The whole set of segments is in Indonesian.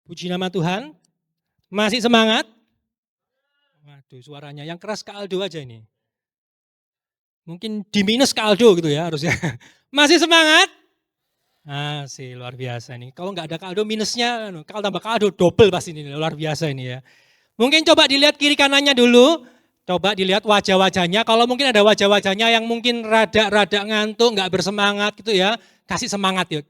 Puji nama Tuhan. Masih semangat? Waduh, suaranya yang keras ke Aldo aja ini. Mungkin di minus ke Aldo gitu ya harusnya. Masih semangat? Sih luar biasa nih. Kalau nggak ada Kak Aldo minusnya, kalau tambah Kak Aldo double pasti ini, luar biasa ini ya. Mungkin coba dilihat kiri kanannya dulu. Coba dilihat wajah-wajahnya. Kalau mungkin ada wajah-wajahnya yang mungkin rada-rada ngantuk, nggak bersemangat gitu ya. Kasih semangat yuk.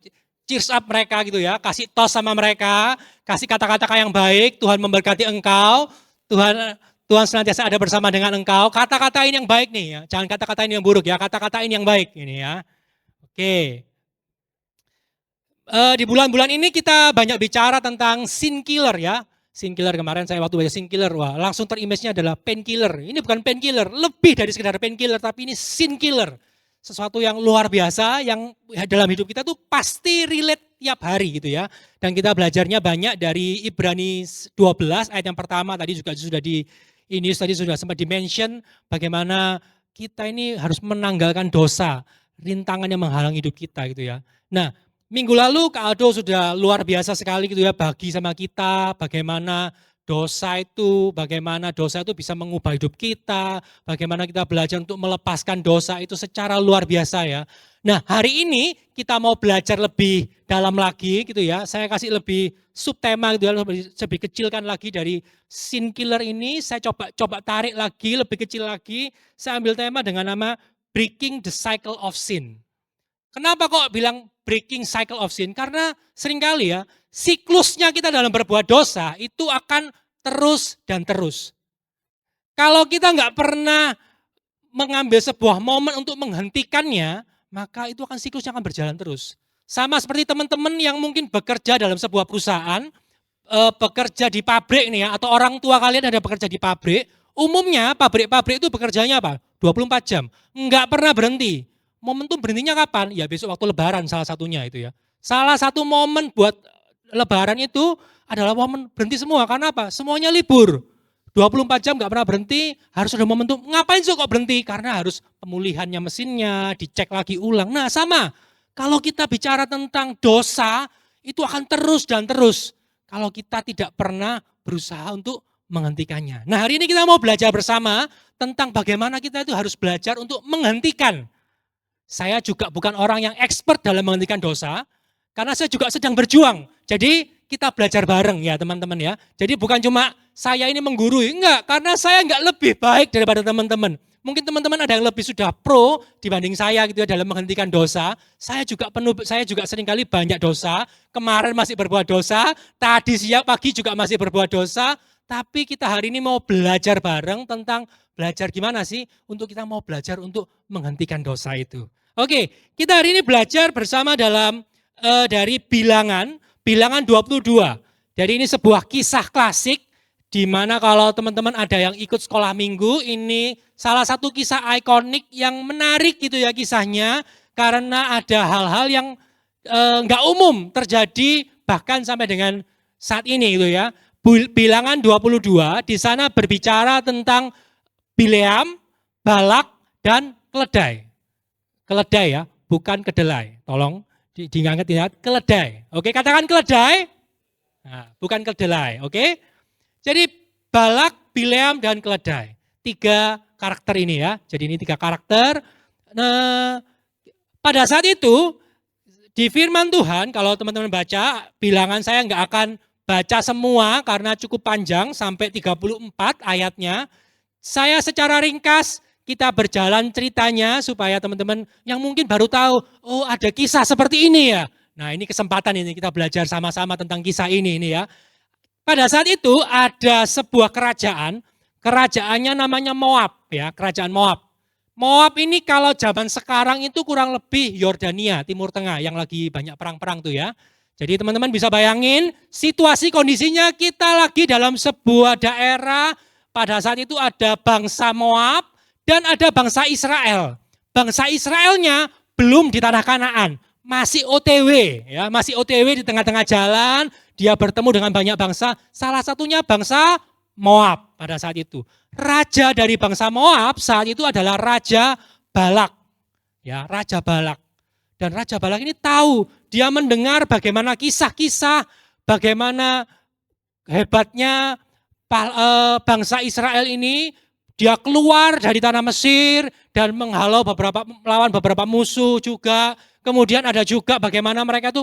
Cheers up mereka gitu ya. Kasih tos sama mereka. Kasih kata-kata yang baik. Tuhan memberkati engkau. Tuhan senantiasa ada bersama dengan engkau. Kata-katain yang baik nih ya. Jangan kata-katain yang buruk ya. Kata-katain yang baik ini ya. Oke. Di bulan-bulan ini kita banyak bicara tentang sin killer ya. Sin killer kemarin saya waktu baca sin killer, wah langsung terimage-nya adalah painkiller. Ini bukan painkiller, lebih dari sekedar painkiller, tapi ini sin killer. Sesuatu yang luar biasa yang dalam hidup kita tuh pasti relate tiap hari gitu ya. Dan kita belajarnya banyak dari Ibrani 12 ayat yang pertama tadi juga sudah tadi sudah sempat di-mention bagaimana kita ini harus menanggalkan dosa, rintangan yang menghalang hidup kita gitu ya. Nah, minggu lalu Kak Aldo sudah luar biasa sekali gitu ya bagi sama kita bagaimana dosa itu bisa mengubah hidup kita, bagaimana kita belajar untuk melepaskan dosa itu secara luar biasa ya. Nah hari ini kita mau belajar lebih dalam lagi gitu ya, saya kasih lebih subtema gitu ya, lebih kecilkan lagi dari sin killer ini, saya coba tarik lagi, lebih kecil lagi, saya ambil tema dengan nama Breaking the Cycle of Sin. Kenapa kok bilang breaking cycle of sin? Karena seringkali ya, siklusnya kita dalam berbuat dosa itu akan terus dan terus. Kalau kita nggak pernah mengambil sebuah momen untuk menghentikannya, maka itu akan siklusnya akan berjalan terus. Sama seperti teman-teman yang mungkin bekerja dalam sebuah perusahaan, bekerja di pabrik nih ya, atau orang tua kalian ada bekerja di pabrik, umumnya pabrik-pabrik itu bekerjanya apa? 24 jam, nggak pernah berhenti. Momentum berhentinya kapan? Ya besok waktu lebaran salah satunya itu ya. Salah satu momen buat lebaran itu adalah momen berhenti semua, karena apa? Semuanya libur. 24 jam nggak pernah berhenti, harus ada momentum. Ngapain sih kok berhenti? Karena harus pemulihannya mesinnya, dicek lagi ulang. Nah sama, kalau kita bicara tentang dosa, itu akan terus dan terus. Kalau kita tidak pernah berusaha untuk menghentikannya. Nah hari ini kita mau belajar bersama tentang bagaimana kita itu harus belajar untuk menghentikan. Saya juga bukan orang yang expert dalam menghentikan dosa, karena saya juga sedang berjuang. Jadi kita belajar bareng ya teman-teman ya. Jadi bukan cuma saya ini menggurui, enggak, karena saya enggak lebih baik daripada teman-teman. Mungkin teman-teman ada yang lebih sudah pro dibanding saya gitu ya dalam menghentikan dosa. Saya juga seringkali banyak dosa. Kemarin masih berbuat dosa, tadi siang pagi juga masih berbuat dosa. Tapi kita hari ini mau belajar bareng tentang belajar gimana sih untuk kita mau belajar untuk menghentikan dosa itu. Oke, kita hari ini belajar bersama dari bilangan 22. Jadi ini sebuah kisah klasik di mana kalau teman-teman ada yang ikut sekolah minggu, ini salah satu kisah ikonik yang menarik gitu ya kisahnya, karena ada hal-hal yang nggak umum terjadi bahkan sampai dengan saat ini gitu ya. Bilangan 22 di sana berbicara tentang Bileam, Balak, dan keledai. Keledai ya, bukan kedelai. Tolong diingat, keledai. Oke, katakan keledai. Nah, bukan kedelai, oke? Jadi Balak, Bileam, dan keledai. 3 karakter ini ya. Jadi ini 3 karakter. Nah, pada saat itu di firman Tuhan, kalau teman-teman baca, bilangan saya nggak akan baca semua karena cukup panjang sampai 34 ayatnya. Saya secara ringkas kita berjalan ceritanya supaya teman-teman yang mungkin baru tahu, oh ada kisah seperti ini ya. Nah ini kesempatan ini kita belajar sama-sama tentang kisah ini ya. Pada saat itu ada sebuah kerajaan, kerajaannya namanya Moab ya, kerajaan Moab. Moab ini kalau zaman sekarang itu kurang lebih Yordania, Timur Tengah yang lagi banyak perang-perang tuh ya. Jadi teman-teman bisa bayangin situasi kondisinya kita lagi dalam sebuah daerah, pada saat itu ada bangsa Moab dan ada bangsa Israel. Bangsa Israelnya belum di tanah Kanaan, masih OTW ya, masih OTW di tengah-tengah jalan, dia bertemu dengan banyak bangsa, salah satunya bangsa Moab pada saat itu. Raja dari bangsa Moab saat itu adalah Raja Balak. Ya, Raja Balak. Dan Raja Balak ini tahu, dia mendengar bagaimana kisah-kisah, bagaimana hebatnya bangsa Israel ini, dia keluar dari tanah Mesir dan melawan beberapa musuh juga. Kemudian ada juga bagaimana mereka itu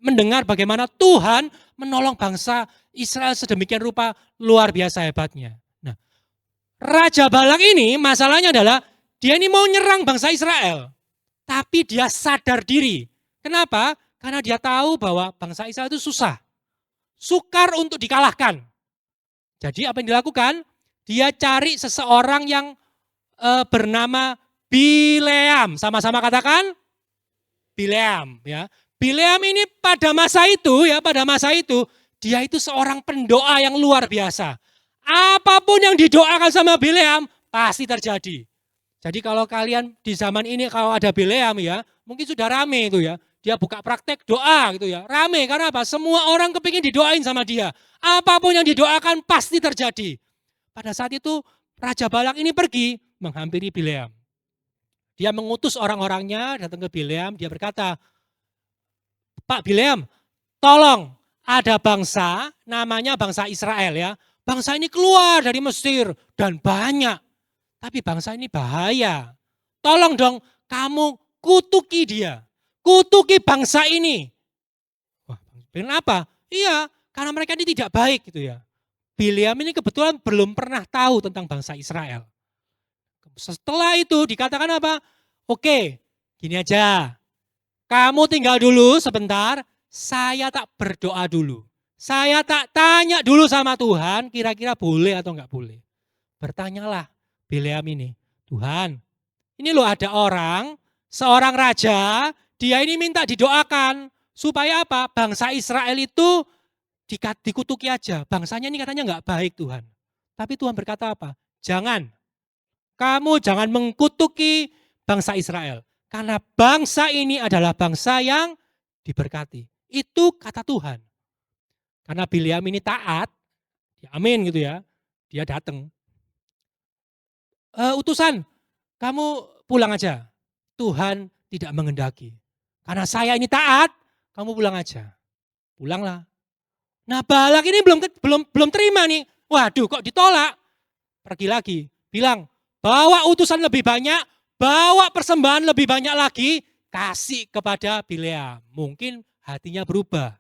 mendengar bagaimana Tuhan menolong bangsa Israel sedemikian rupa, luar biasa hebatnya. Nah, Raja Balak ini masalahnya adalah dia ini mau nyerang bangsa Israel, tapi dia sadar diri. Kenapa? Karena dia tahu bahwa bangsa Israel itu susah, sukar untuk dikalahkan. Jadi apa yang dilakukan? Dia cari seseorang yang bernama Bileam. Sama-sama katakan Bileam, ya. Bileam ini pada masa itu dia itu seorang pendoa yang luar biasa. Apapun yang didoakan sama Bileam pasti terjadi. Jadi kalau kalian di zaman ini kalau ada Bileam ya, mungkin sudah rame itu ya. Dia buka praktek doa gitu ya. Rame karena apa? Semua orang kepingin didoain sama dia. Apapun yang didoakan pasti terjadi. Pada saat itu Raja Balak ini pergi menghampiri Bileam. Dia mengutus orang-orangnya datang ke Bileam. Dia berkata, Pak Bileam, tolong ada bangsa namanya bangsa Israel ya. Bangsa ini keluar dari Mesir dan banyak. Tapi bangsa ini bahaya. Tolong dong kamu kutuki dia. Kutuki bangsa ini. Wah, kenapa? Iya, karena mereka ini tidak baik gitu ya. Bileam ini kebetulan belum pernah tahu tentang bangsa Israel. Setelah itu dikatakan apa? Oke, gini aja. Kamu tinggal dulu sebentar, saya tak berdoa dulu. Saya tak tanya dulu sama Tuhan, kira-kira boleh atau enggak boleh. Bertanyalah Bileam ini, Tuhan, ini loh ada orang, seorang raja, dia ini minta didoakan. Supaya apa? Bangsa Israel itu dikutuki aja. Bangsanya ini katanya enggak baik Tuhan. Tapi Tuhan berkata apa? Jangan. Kamu jangan mengkutuki bangsa Israel. Karena bangsa ini adalah bangsa yang diberkati. Itu kata Tuhan. Karena Bileam ini taat, ya amin gitu ya. Dia datang. Utusan, kamu pulang aja. Tuhan tidak menghendaki. Karena saya ini taat, kamu pulang aja. Pulanglah. Nah Balak ini belum terima nih. Waduh kok ditolak. Pergi lagi. Bilang, bawa utusan lebih banyak, bawa persembahan lebih banyak lagi, kasih kepada Bileam. Mungkin hatinya berubah.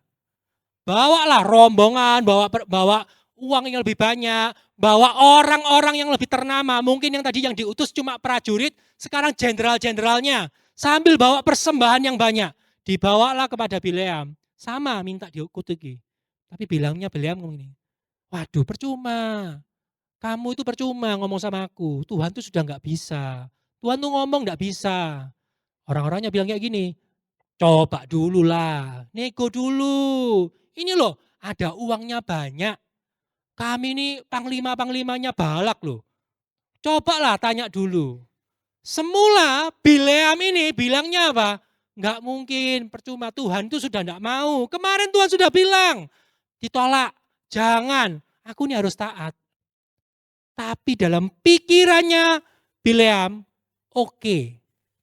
Bawalah rombongan, bawa uang yang lebih banyak, bawa orang-orang yang lebih ternama. Mungkin yang tadi yang diutus cuma prajurit, sekarang jenderal-jenderalnya. Sambil bawa persembahan yang banyak. Dibawalah kepada Bileam. Sama minta dikutuki. Tapi bilangnya Bileam ngomong ini, waduh percuma. Kamu itu percuma ngomong sama aku. Tuhan tuh sudah enggak bisa. Tuhan tuh ngomong enggak bisa. Orang-orangnya bilang kayak gini, coba dulu lah, nego dulu. Ini loh, ada uangnya banyak. Kami ini panglima-panglimanya Balak loh. Cobalah tanya dulu. Semula Bileam ini bilangnya apa? Enggak mungkin, percuma Tuhan itu sudah enggak mau. Kemarin Tuhan sudah bilang, ditolak. Jangan, aku ini harus taat. Tapi dalam pikirannya Bileam, oke,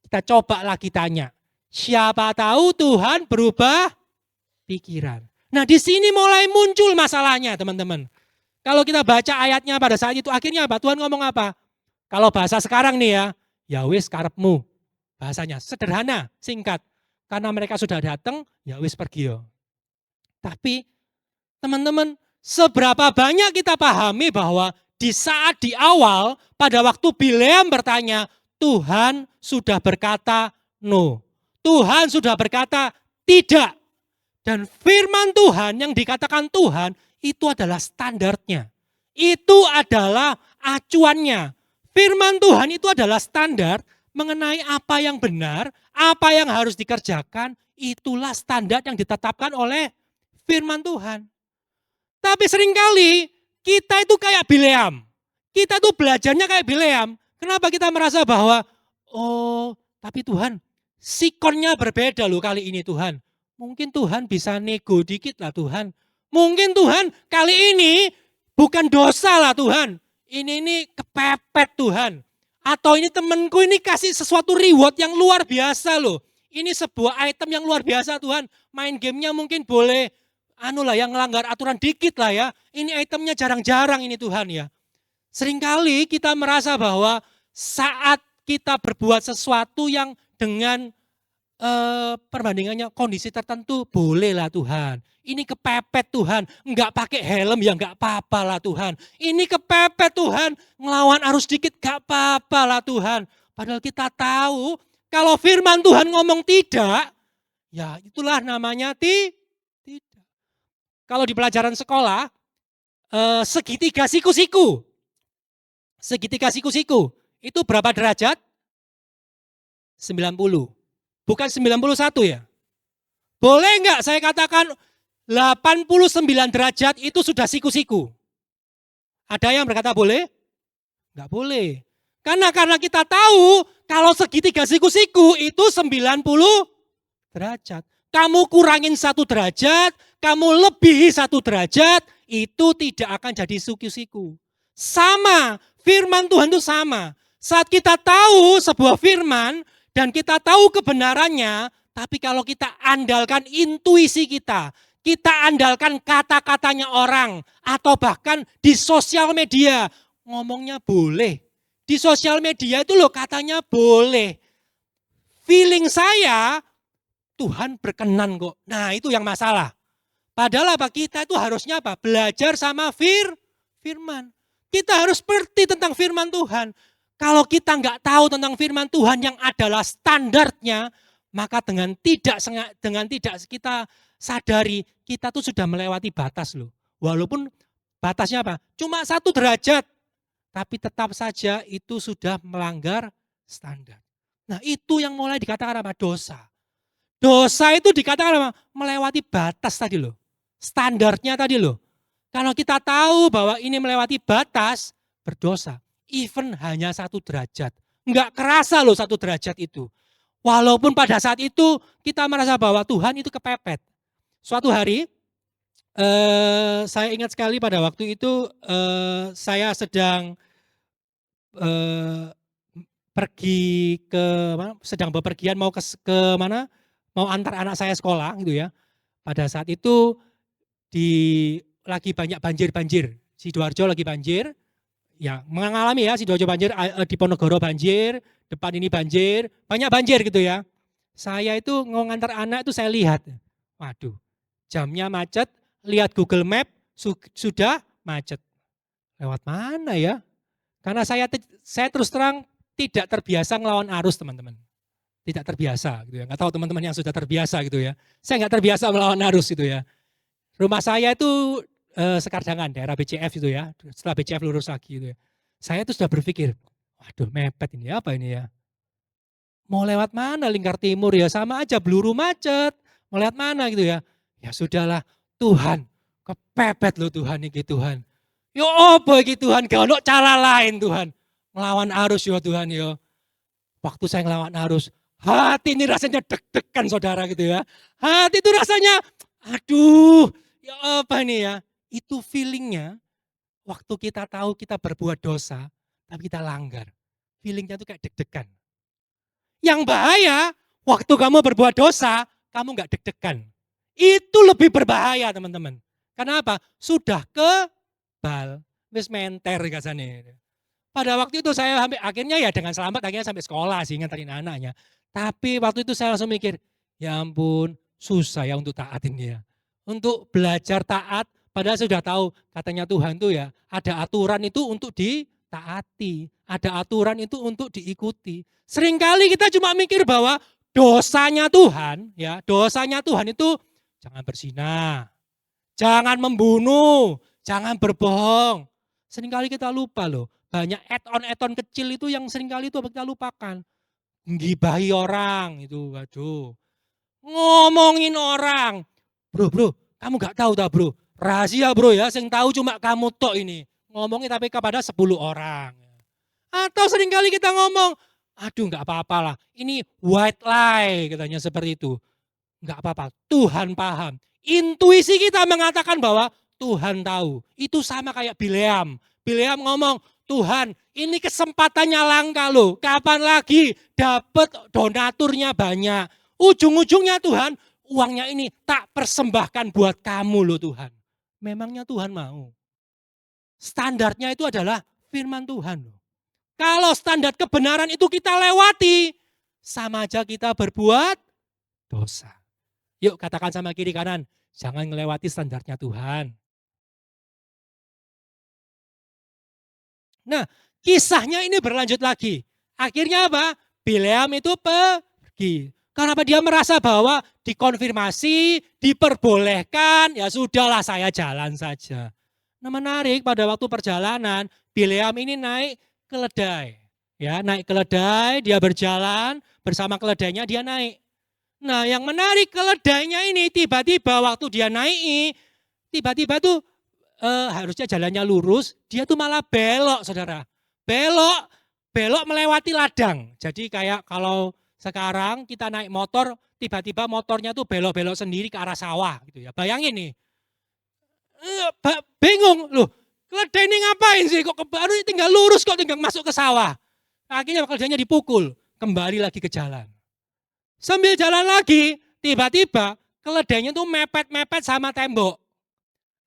kita coba lagi tanya. Siapa tahu Tuhan berubah pikiran. Nah di sini mulai muncul masalahnya teman-teman. Kalau kita baca ayatnya pada saat itu akhirnya apa? Tuhan ngomong apa? Kalau bahasa sekarang nih ya wis karepmu. Bahasanya sederhana, singkat. Karena mereka sudah datang, ya wis pergi yo. Tapi teman-teman, seberapa banyak kita pahami bahwa di saat di awal pada waktu Bileam bertanya, Tuhan sudah berkata no. Tuhan sudah berkata tidak. Dan firman Tuhan yang dikatakan Tuhan itu adalah standarnya. Itu adalah acuannya. Firman Tuhan itu adalah standar mengenai apa yang benar, apa yang harus dikerjakan. Itulah standar yang ditetapkan oleh firman Tuhan. Tapi seringkali kita itu kayak Bileam. Kita tuh belajarnya kayak Bileam. Kenapa kita merasa bahwa, oh tapi Tuhan sikonnya berbeda loh kali ini Tuhan. Mungkin Tuhan bisa nego dikit lah Tuhan. Mungkin Tuhan kali ini bukan dosa lah Tuhan. Ini kepepet Tuhan. Atau ini temanku ini kasih sesuatu reward yang luar biasa loh. Ini sebuah item yang luar biasa Tuhan. Main gamenya mungkin boleh yang ngelanggar aturan dikit lah ya. Ini itemnya jarang-jarang ini Tuhan ya. Seringkali kita merasa bahwa saat kita berbuat sesuatu yang dengan perbandingannya kondisi tertentu, bolehlah Tuhan. Ini kepepet Tuhan, enggak pakai helm ya enggak apa-apa lah Tuhan. Ini kepepet Tuhan, ngelawan arus dikit enggak apa-apa lah Tuhan. Padahal kita tahu kalau firman Tuhan ngomong tidak, ya itulah namanya tidak. Kalau di pelajaran sekolah, segitiga siku-siku. Segitiga siku-siku, itu berapa derajat? 90. Bukan 91 ya. Boleh enggak saya katakan 89 derajat itu sudah siku-siku? Ada yang berkata boleh? Enggak boleh. Karena kita tahu kalau segitiga siku-siku itu 90 derajat. Kamu kurangin 1 derajat, kamu lebihi 1 derajat, itu tidak akan jadi siku-siku. Sama, firman Tuhan itu sama. Saat kita tahu sebuah firman, dan kita tahu kebenarannya, tapi kalau kita andalkan intuisi kita andalkan kata-katanya orang, atau bahkan di sosial media, ngomongnya boleh. Di sosial media itu loh katanya boleh. Feeling saya, Tuhan berkenan kok. Nah itu yang masalah. Padahal apa? Kita itu harusnya apa? Belajar sama firman. Kita harus ngerti tentang firman Tuhan. Kalau kita nggak tahu tentang firman Tuhan yang adalah standarnya, maka dengan tidak kita sadari, kita tuh sudah melewati batas loh. Walaupun batasnya apa? Cuma 1 derajat, tapi tetap saja itu sudah melanggar standar. Nah itu yang mulai dikatakan apa? Dosa. Dosa itu dikatakan apa? Melewati batas tadi loh. Standarnya tadi loh. Kalau kita tahu bahwa ini melewati batas, berdosa. Even hanya 1 derajat. Enggak kerasa loh 1 derajat itu. Walaupun pada saat itu kita merasa bahwa Tuhan itu kepepet. Suatu hari saya ingat sekali pada waktu itu saya sedang sedang bepergian mau ke mana? Mau antar anak saya sekolah gitu ya. Pada saat itu lagi banyak banjir. Sidoarjo lagi banjir. Ya, mengalami ya Sidoarjo banjir, Diponegoro banjir, depan ini banjir, banyak banjir gitu ya. Saya itu mau ngantar anak itu saya lihat, waduh jamnya macet, lihat Google Map sudah macet. Lewat mana ya? Karena saya terus terang tidak terbiasa ngelawan arus teman-teman. Tidak terbiasa gitu ya, nggak tahu teman-teman yang sudah terbiasa gitu ya. Saya nggak terbiasa melawan arus gitu ya. Rumah saya itu Sekarjangan, daerah BCF itu ya, setelah BCF lurus lagi gitu ya. Saya tuh sudah berpikir, waduh mepet ini apa ini ya. Mau lewat mana lingkar timur ya, sama aja Bluru macet, mau lewat mana gitu ya. Ya sudahlah, Tuhan, kepepet loh Tuhan ini Tuhan. Ya apa ini Tuhan, gak ada cara lain Tuhan. Melawan arus ya Tuhan ya. Waktu saya ngelawan arus, hati ini rasanya deg-degan saudara gitu ya. Hati itu rasanya, aduh ya apa ini ya. Itu feelingnya waktu kita tahu kita berbuat dosa, tapi kita langgar. Feelingnya itu kayak deg-degan. Yang bahaya, waktu kamu berbuat dosa, kamu gak deg-degan. Itu lebih berbahaya teman-teman. Kenapa? Sudah kebal, wis menter kasane. Pada waktu itu saya akhirnya ya dengan selamat akhirnya sampai sekolah sih nganterin anaknya. Tapi waktu itu saya langsung mikir, ya ampun susah ya untuk taat ini ya. Untuk belajar taat, padahal sudah tahu katanya Tuhan tuh ya ada aturan itu untuk ditaati. Ada aturan itu untuk diikuti. Seringkali kita cuma mikir bahwa dosanya Tuhan itu jangan berzina, jangan membunuh, jangan berbohong. Seringkali kita lupa loh, banyak add-on kecil itu yang seringkali itu kita lupakan. Nggibahi orang itu, waduh. Ngomongin orang. Bro, kamu gak tahu tak bro, rahasia bro ya, yang tahu cuma kamu tok ini. Ngomongin tapi kepada 10 orang. Atau seringkali kita ngomong, aduh gak apa-apa lah, ini white lie katanya seperti itu. Gak apa-apa, Tuhan paham. Intuisi kita mengatakan bahwa Tuhan tahu. Itu sama kayak Bileam. Bileam ngomong, Tuhan ini kesempatannya langka loh. Kapan lagi dapat donaturnya banyak. Ujung-ujungnya Tuhan uangnya ini tak persembahkan buat kamu loh Tuhan. Memangnya Tuhan mau? Standarnya itu adalah firman Tuhan loh. Kalau standar kebenaran itu kita lewati, sama aja kita berbuat dosa. Yuk katakan sama kiri kanan, jangan melewati standarnya Tuhan. Nah, kisahnya ini berlanjut lagi. Akhirnya apa? Bileam itu pergi. Karena dia merasa bahwa dikonfirmasi, diperbolehkan, ya sudahlah saya jalan saja. Nah menarik pada waktu perjalanan, Bileam ini naik keledai. Ya, naik keledai, dia berjalan, bersama keledainya dia naik. Nah yang menarik keledainya ini tiba-tiba waktu dia naik, tiba-tiba tuh harusnya jalannya lurus, dia tuh malah belok saudara. Belok melewati ladang. Jadi kayak kalau sekarang kita naik motor, tiba-tiba motornya tuh belok-belok sendiri ke arah sawah gitu ya. Bayangin nih, bingung loh, keledai ini ngapain sih kok baru tinggal lurus kok tinggal masuk ke sawah. Akhirnya keledainya dipukul, kembali lagi ke jalan. Sambil jalan lagi, tiba-tiba keledainya tuh mepet-mepet sama tembok.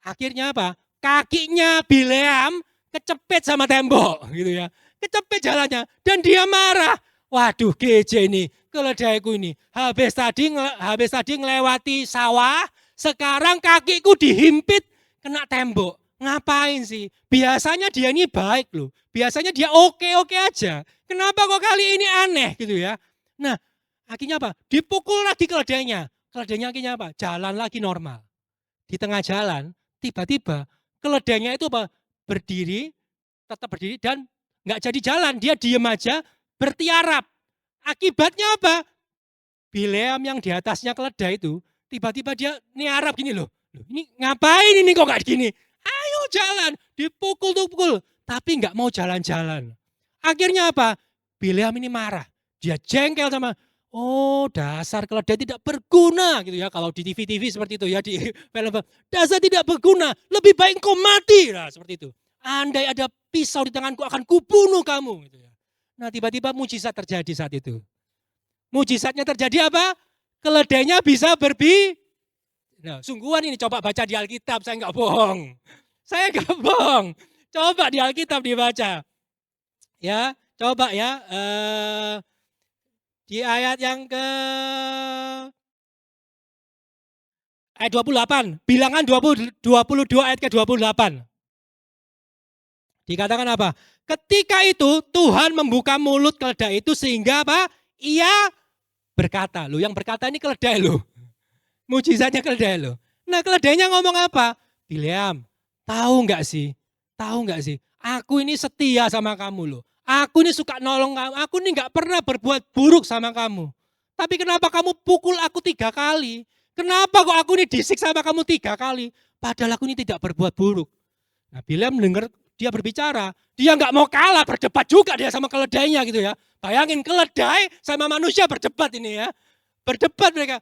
Akhirnya apa? Kakinya Bileam kecepet sama tembok gitu ya. Kecepet jalannya dan dia marah. Waduh geje ini, keledaiku ini. Habis tadi ngelewati sawah, sekarang kakiku dihimpit kena tembok. Ngapain sih? Biasanya dia ini baik loh. Biasanya dia oke-oke aja. Kenapa kok kali ini aneh gitu ya. Nah akhirnya apa? Dipukul lagi keledainya. Keledainya akhirnya apa? Jalan lagi normal. Di tengah jalan tiba-tiba keledainya itu apa? Berdiri, tetap berdiri dan nggak jadi jalan. Dia diem aja, bertiarap. Akibatnya apa? Bileam yang di atasnya keledai itu, tiba-tiba dia niarap gini loh. Ini ngapain ini kok nggak gini? Ayo jalan, dipukul-pukul. Tapi nggak mau jalan-jalan. Akhirnya apa? Bileam ini marah. Dia jengkel sama, oh dasar keledai tidak berguna gitu ya. Kalau di TV-TV seperti itu ya, di film-film. Dasar tidak berguna, lebih baik kau mati. Nah seperti itu. Andai ada pisau di tanganku akan kubunuh kamu. Gitu ya. Nah tiba-tiba mujizat terjadi saat itu. Mujizatnya terjadi apa? Keledainya bisa Nah, sungguhan ini coba baca di Alkitab, saya nggak bohong. Saya nggak bohong. Coba di Alkitab dibaca. Ya, coba ya. Di ayat yang ke ayat 28, bilangan 22 ayat ke 28. Dikatakan apa? Ketika itu Tuhan membuka mulut keledai itu sehingga apa? Ia berkata. Loh, yang berkata ini keledai loh. Mujizatnya keledai loh. Nah keledainya ngomong apa? Bileam, tahu nggak sih? Tahu nggak sih? Aku ini setia sama kamu loh. Aku ini suka nolong kamu. Aku ini nggak pernah berbuat buruk sama kamu. Tapi kenapa kamu pukul aku 3 kali? Kenapa kok aku ini disiksa sama kamu 3 kali? Padahal aku ini tidak berbuat buruk. Nah Bileam mendengar dia berbicara. Dia nggak mau kalah, berdebat juga dia sama keledainya gitu ya. Bayangin keledai sama manusia berdebat ini ya. Berdebat mereka.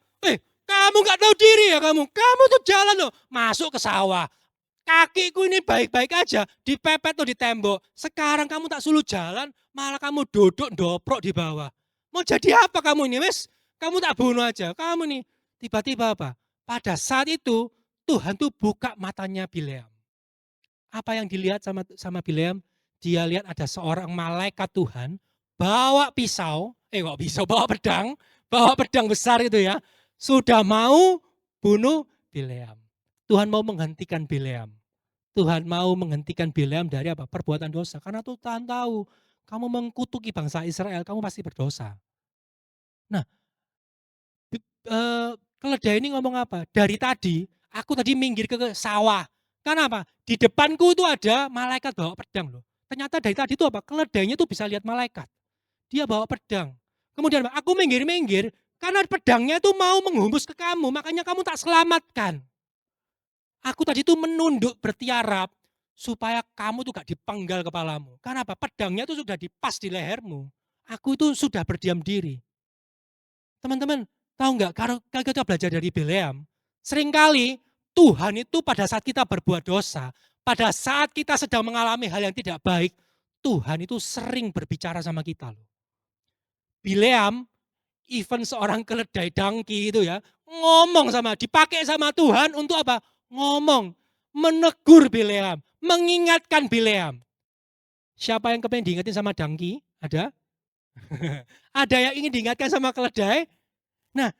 Kamu nggak tahu diri ya kamu. Kamu tuh jalan loh, masuk ke sawah. Kakiku ini baik-baik aja, dipepet tuh di tembok. Sekarang kamu tak suruh jalan, malah kamu duduk doprok di bawah. Mau jadi apa kamu ini, wes? Kamu tak bunuh aja. Kamu nih tiba-tiba apa? Pada saat itu Tuhan tuh buka matanya Bileam. Apa yang dilihat sama Bileam? Dia lihat ada seorang malaikat Tuhan bawa pisau, bawa pedang besar itu ya. Sudah mau bunuh Bileam. Tuhan mau menghentikan Bileam. Tuhan mau menghentikan Bileam dari apa? Perbuatan dosa. Karena Tuhan tahu kamu mengkutuki bangsa Israel, kamu pasti berdosa. Nah, keledai ini ngomong apa? Dari tadi, aku tadi minggir ke sawah. Kenapa? Di depanku itu ada malaikat bawa pedang loh. Ternyata dari tadi itu apa? Keledainya tuh bisa lihat malaikat. Dia bawa pedang. Kemudian aku minggir-minggir, karena pedangnya itu mau menghembus ke kamu, makanya kamu tak selamatkan. Aku tadi itu menunduk bertiarap, supaya kamu tuh gak dipenggal kepalamu. Karena apa? Pedangnya itu sudah dipas di lehermu. Aku itu sudah berdiam diri. Teman-teman, tahu nggak? Kalau kita belajar dari Bileam, seringkali Tuhan itu pada saat kita berbuat dosa, pada saat kita sedang mengalami hal yang tidak baik, Tuhan itu sering berbicara sama kita loh. Bileam even seorang keledai dangki itu ya, ngomong dipakai sama Tuhan untuk apa? Ngomong, menegur Bileam, mengingatkan Bileam. Siapa yang kepengen diingetin sama dangki? Ada? Ada yang ingin diingatkan sama keledai? Nah,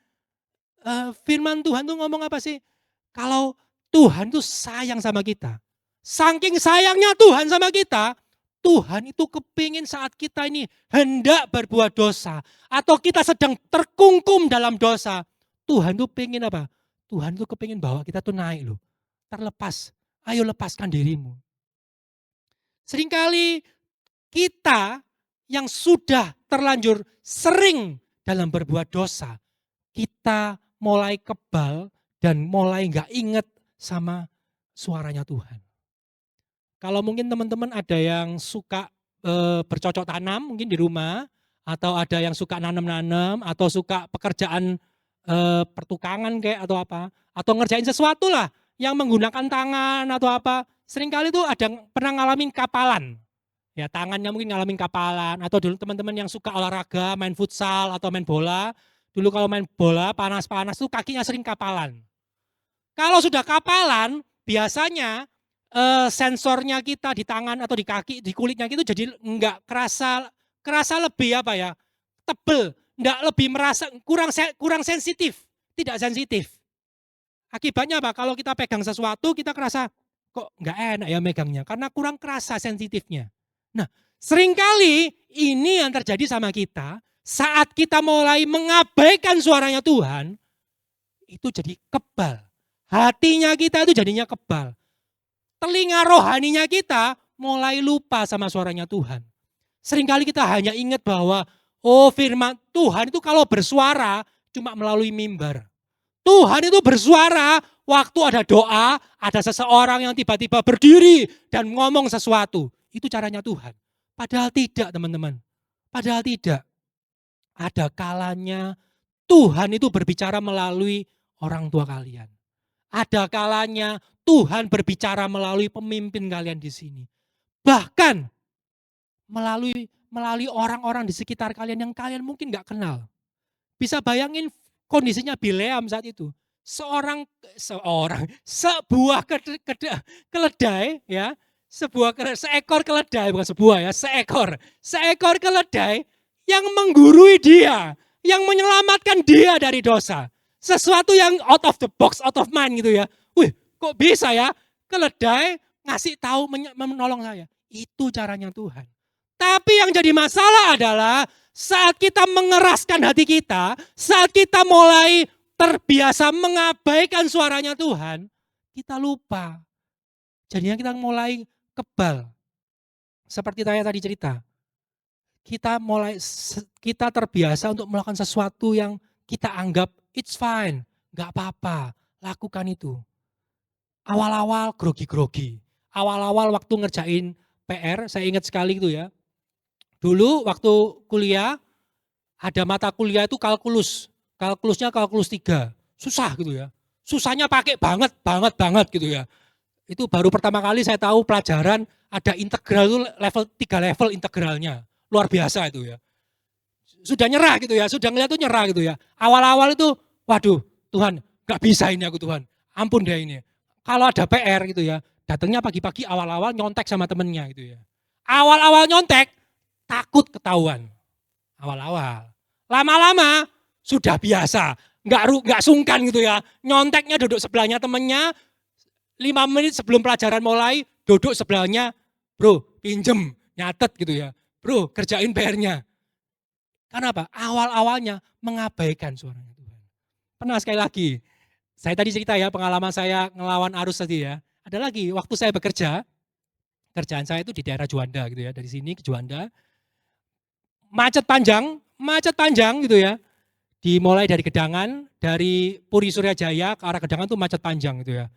firman Tuhan tuh ngomong apa sih? Kalau Tuhan tuh sayang sama kita. Saking sayangnya Tuhan sama kita, Tuhan itu kepingin saat kita ini hendak berbuat dosa. Atau kita sedang terkungkum dalam dosa. Tuhan tuh pengen apa? Tuhan tuh kepingin bawa kita tuh naik loh. Terlepas, ayo lepaskan dirimu. Seringkali kita yang sudah terlanjur sering dalam berbuat dosa, kita mulai kebal dan mulai gak inget sama suaranya Tuhan. Kalau mungkin teman-teman ada yang suka bercocok tanam mungkin di rumah, atau ada yang suka nanam-nanam, atau suka pekerjaan pertukangan kayak atau apa, atau ngerjain sesuatu lah yang menggunakan tangan atau apa, seringkali tuh ada pernah ngalamin kapalan. Ya tangannya mungkin ngalamin kapalan, atau dulu teman-teman yang suka olahraga, main futsal atau main bola, dulu kalau main bola panas-panas tuh kakinya sering kapalan. Kalau sudah kapalan, biasanya sensornya kita di tangan atau di kaki, di kulitnya itu jadi enggak kerasa lebih apa ya, tebel, enggak lebih merasa kurang sensitif, tidak sensitif. Akibatnya apa? Kalau kita pegang sesuatu kita kerasa kok enggak enak ya megangnya, karena kurang kerasa sensitifnya. Nah, seringkali ini yang terjadi sama kita saat kita mulai mengabaikan suaranya Tuhan, itu jadi kebal. Hatinya kita itu jadinya kebal. Telinga rohaninya kita mulai lupa sama suaranya Tuhan. Seringkali kita hanya ingat bahwa firman Tuhan itu kalau bersuara cuma melalui mimbar. Tuhan itu bersuara waktu ada doa, ada seseorang yang tiba-tiba berdiri dan ngomong sesuatu. Itu caranya Tuhan. Padahal tidak teman-teman. Padahal tidak. Ada kalanya Tuhan itu berbicara melalui orang tua kalian. Ada kalanya Tuhan berbicara melalui pemimpin kalian di sini. Bahkan melalui orang-orang di sekitar kalian yang kalian mungkin gak kenal. Bisa bayangin kondisinya Bileam saat itu. Sebuah keledai ya, seekor keledai, bukan sebuah ya, seekor keledai yang menggurui dia, yang menyelamatkan dia dari dosa. Sesuatu yang out of the box, out of mind gitu ya. Wih, kok bisa ya keledai ngasih tahu menolong saya. Itu caranya Tuhan. Tapi yang jadi masalah adalah saat kita mengeraskan hati kita, saat kita mulai terbiasa mengabaikan suaranya Tuhan, kita lupa. Jadinya kita mulai kebal. Seperti saya tadi cerita. Kita terbiasa untuk melakukan sesuatu yang kita anggap it's fine, gak apa-apa, lakukan itu. Awal-awal grogi-grogi, awal-awal waktu ngerjain PR, saya ingat sekali gitu ya. Dulu waktu kuliah, ada mata kuliah itu kalkulusnya kalkulus 3, susah gitu ya. Susahnya pakai banget gitu ya. Itu baru pertama kali saya tahu pelajaran ada integral itu level 3 level integralnya, luar biasa itu ya. Sudah nyerah gitu ya, sudah ngeliat tuh nyerah gitu ya. Awal-awal itu, waduh Tuhan gak bisa ini aku Tuhan, ampun deh ini. Kalau ada PR gitu ya, datangnya pagi-pagi awal-awal nyontek sama temennya gitu ya. Awal-awal nyontek, takut ketahuan. Awal-awal. Lama-lama sudah biasa, gak sungkan gitu ya. Nyonteknya duduk sebelahnya temennya, 5 menit sebelum pelajaran mulai, duduk sebelahnya, bro pinjem, nyatet gitu ya. Bro kerjain PR-nya. Karena apa? Awal-awalnya mengabaikan suaranya Tuhan. Pernah sekali lagi, saya tadi cerita ya pengalaman saya ngelawan arus tadi ya. Ada lagi, waktu saya bekerja, kerjaan saya itu di daerah Juanda gitu ya. Dari sini ke Juanda, macet panjang gitu ya. Dimulai dari Gedangan, dari Puri Suryajaya ke arah Gedangan tuh macet panjang gitu ya.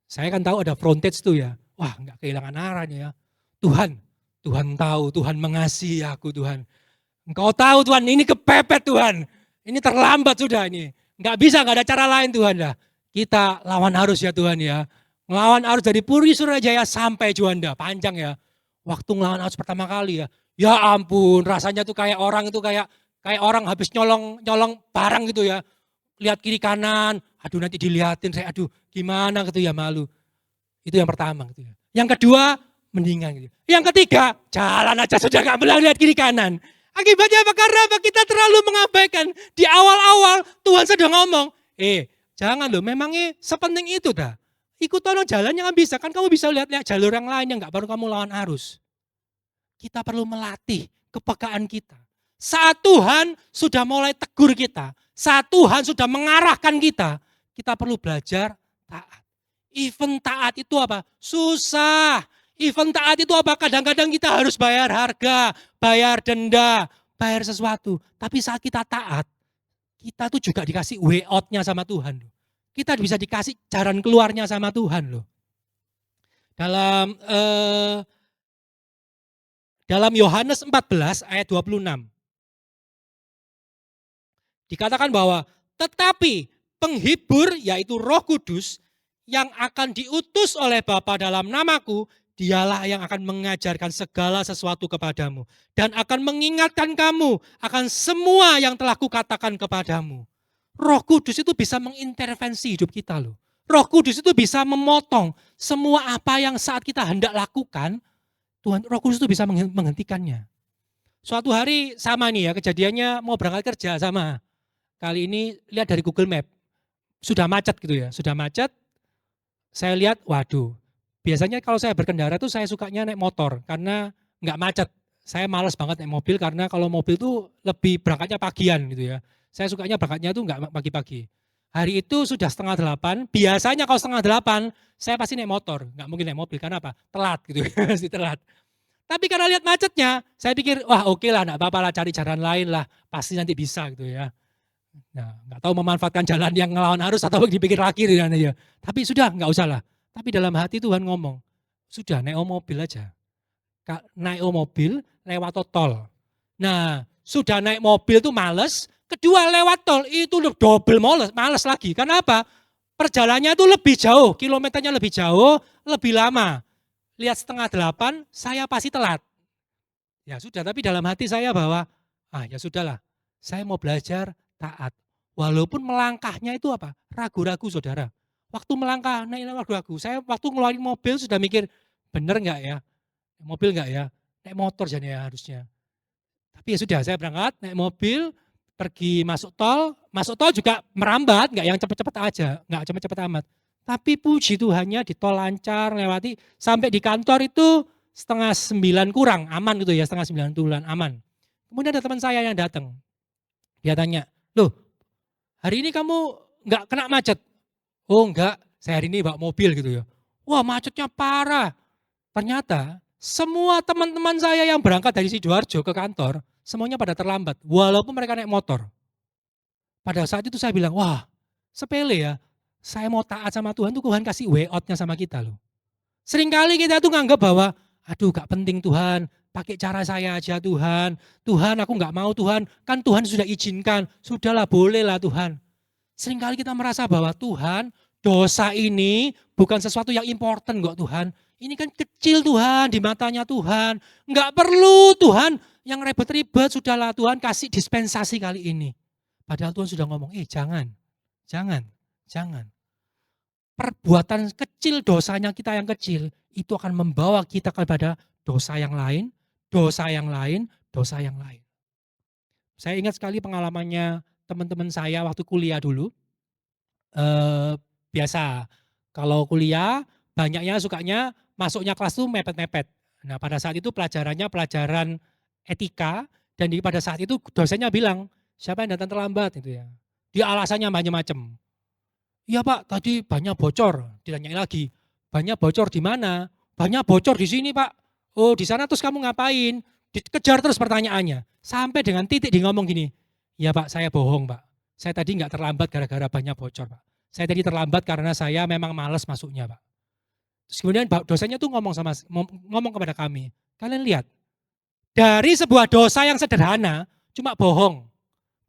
Saya kan tahu ada frontage tuh ya. Wah gak kehilangan arah nih ya. Tuhan tahu, Tuhan mengasihi aku Tuhan. Engkau tahu Tuhan, ini kepepet Tuhan. Ini terlambat sudah ini. Enggak bisa, enggak ada cara lain Tuhan lah. Kita lawan arus ya Tuhan ya. Ngelawan arus dari Puri Suryajaya sampai Juanda, panjang ya. Waktu ngelawan arus pertama kali ya. Ya ampun, rasanya tuh kayak orang itu kayak Kayak orang habis nyolong barang gitu ya. Lihat kiri kanan, aduh nanti dilihatin, saya aduh gimana gitu ya, malu. Itu yang pertama gitu ya. Yang kedua, mendingan gitu. Yang ketiga, jalan aja sudah gak boleh lihat kiri kanan. Akibatnya apa? Karena apa? Kita terlalu mengabaikan. Di awal-awal Tuhan sudah ngomong, jangan loh, memangnya sepenting itu dah. Ikut tolong jalannya kan bisa, kan kamu bisa lihat-lihat jalur yang lain yang gak perlu kamu lawan arus. Kita perlu melatih kepekaan kita. Saat Tuhan sudah mulai tegur kita, saat Tuhan sudah mengarahkan kita perlu belajar taat. Even taat itu apa? Susah. Even taat itu apa? Kadang-kadang kita harus bayar harga, bayar denda, bayar sesuatu. Tapi saat kita taat, kita tuh juga dikasih way out-nya sama Tuhan. Kita bisa dikasih jalan keluarnya sama Tuhan loh. Dalam Yohanes 14 ayat 26. Dikatakan bahwa tetapi penghibur yaitu Roh Kudus yang akan diutus oleh Bapa dalam namaku, dialah yang akan mengajarkan segala sesuatu kepadamu dan akan mengingatkan kamu akan semua yang telah kukatakan kepadamu. Roh Kudus itu bisa mengintervensi hidup kita loh. Roh Kudus itu bisa memotong semua apa yang saat kita hendak lakukan, Roh Kudus itu bisa menghentikannya. Suatu hari sama nih ya, kejadiannya mau berangkat kerja sama. Kali ini lihat dari Google Map, sudah macet gitu ya, sudah macet. Saya lihat, waduh, biasanya kalau saya berkendara tuh saya sukanya naik motor karena nggak macet. Saya malas banget naik mobil karena kalau mobil tuh lebih berangkatnya pagian gitu ya. Saya sukanya berangkatnya tuh nggak pagi-pagi. Hari itu sudah 7:30, biasanya kalau 7:30 saya pasti naik motor, nggak mungkin naik mobil, karena apa? Telat gitu, pasti telat. Tapi karena lihat macetnya, saya pikir, wah oke lah, nggak apa-apa lah, cari jalan lain lah, pasti nanti bisa gitu ya. Nah, nggak tahu memanfaatkan jalan yang ngelawan arus atau dipikir lagi gitu ya. Tapi sudah, nggak usah lah. Tapi dalam hati Tuhan ngomong, sudah naik mobil aja. Naik mobil lewat tol. Nah, sudah naik mobil tuh males, kedua lewat tol itu double males lagi. Karena apa? Perjalanannya itu lebih jauh, kilometernya lebih jauh, lebih lama. Lihat 7:30, saya pasti telat. Ya sudah, tapi dalam hati saya bahwa, ya sudahlah, saya mau belajar taat. Walaupun melangkahnya itu apa? Ragu-ragu saudara. Waktu melangkah, naik ragu-ragu. Saya waktu ngeluarin mobil sudah mikir, bener nggak ya? Mobil nggak ya? Naik motor jadi ya harusnya. Tapi ya sudah, saya berangkat, naik mobil, pergi masuk tol juga merambat, nggak yang cepet-cepet aja, nggak cepet-cepet amat. Tapi puji Tuhannya di tol lancar, lewati, sampai di kantor itu 8:30 kurang, aman gitu ya, 8:30 kurang, aman. Kemudian ada teman saya yang datang, dia tanya, loh hari ini kamu nggak kena macet? Oh enggak, saya hari ini bawa mobil gitu ya. Wah macetnya parah. Ternyata semua teman-teman saya yang berangkat dari Sidoarjo ke kantor, semuanya pada terlambat, walaupun mereka naik motor. Pada saat itu saya bilang, wah sepele ya, saya mau taat sama Tuhan, Tuhan kasih way out-nya sama kita loh. Seringkali kita tuh nganggap bahwa, aduh gak penting Tuhan, pakai cara saya aja Tuhan. Tuhan aku gak mau Tuhan, kan Tuhan sudah izinkan, sudahlah bolehlah Tuhan. Seringkali kita merasa bahwa Tuhan, dosa ini bukan sesuatu yang important kok Tuhan. Ini kan kecil Tuhan, di matanya Tuhan. Enggak perlu Tuhan yang ribet-ribet, sudahlah Tuhan kasih dispensasi kali ini. Padahal Tuhan sudah ngomong, jangan. Perbuatan kecil dosanya kita yang kecil, itu akan membawa kita kepada dosa yang lain, dosa yang lain, dosa yang lain. Saya ingat sekali pengalamannya teman-teman saya waktu kuliah dulu. Biasa, kalau kuliah banyaknya sukanya masuknya kelas tuh mepet-mepet. Nah pada saat itu pelajarannya pelajaran etika, dan pada saat itu dosennya bilang, siapa yang datang terlambat gitu ya. Dia alasannya macam-macam. Iya Pak, tadi banyak bocor. Ditanyai lagi, banyak bocor di mana? Banyak bocor di sini Pak. Oh di sana terus kamu ngapain? Dikejar terus pertanyaannya. Sampai dengan titik dia ngomong gini, iya Pak saya bohong Pak. Saya tadi nggak terlambat gara-gara banyak bocor Pak. Saya tadi terlambat karena saya memang malas masuknya Pak. Terus kemudian dosennya tuh ngomong kepada kami, kalian lihat, dari sebuah dosa yang sederhana, cuma bohong.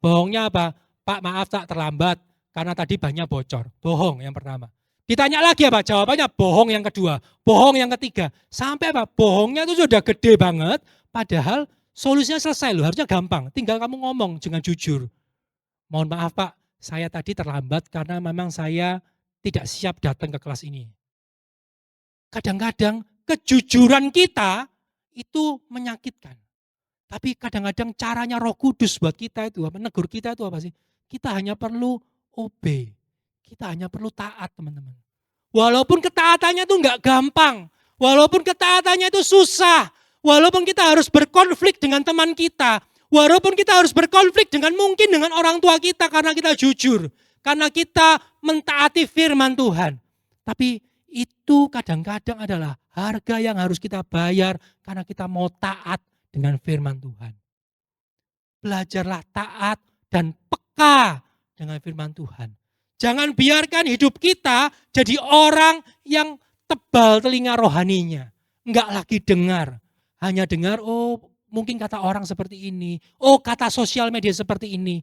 Bohongnya apa? Pak maaf tak terlambat, karena tadi banyak bocor. Bohong yang pertama. Ditanya lagi apa? Jawabannya bohong yang kedua. Bohong yang ketiga. Sampai apa? Bohongnya itu sudah gede banget. Padahal Solusinya selesai loh, harusnya gampang. Tinggal kamu ngomong dengan jujur. Mohon maaf Pak, saya tadi terlambat karena memang saya tidak siap datang ke kelas ini. Kadang-kadang kejujuran kita itu menyakitkan. Tapi kadang-kadang caranya Roh Kudus buat kita itu, menegur kita itu apa sih? Kita hanya perlu obey. Kita hanya perlu taat, teman-teman. Walaupun ketaatannya itu enggak gampang. Walaupun ketaatannya itu susah. Walaupun kita harus berkonflik dengan teman kita. Walaupun kita harus berkonflik mungkin dengan orang tua kita karena kita jujur. Karena kita mentaati firman Tuhan. Tapi itu kadang-kadang adalah harga yang harus kita bayar karena kita mau taat dengan firman Tuhan. Belajarlah taat dan peka dengan firman Tuhan. Jangan biarkan hidup kita jadi orang yang tebal telinga rohaninya. Enggak lagi dengar. Hanya dengar, oh mungkin kata orang seperti ini. Oh kata sosial media seperti ini.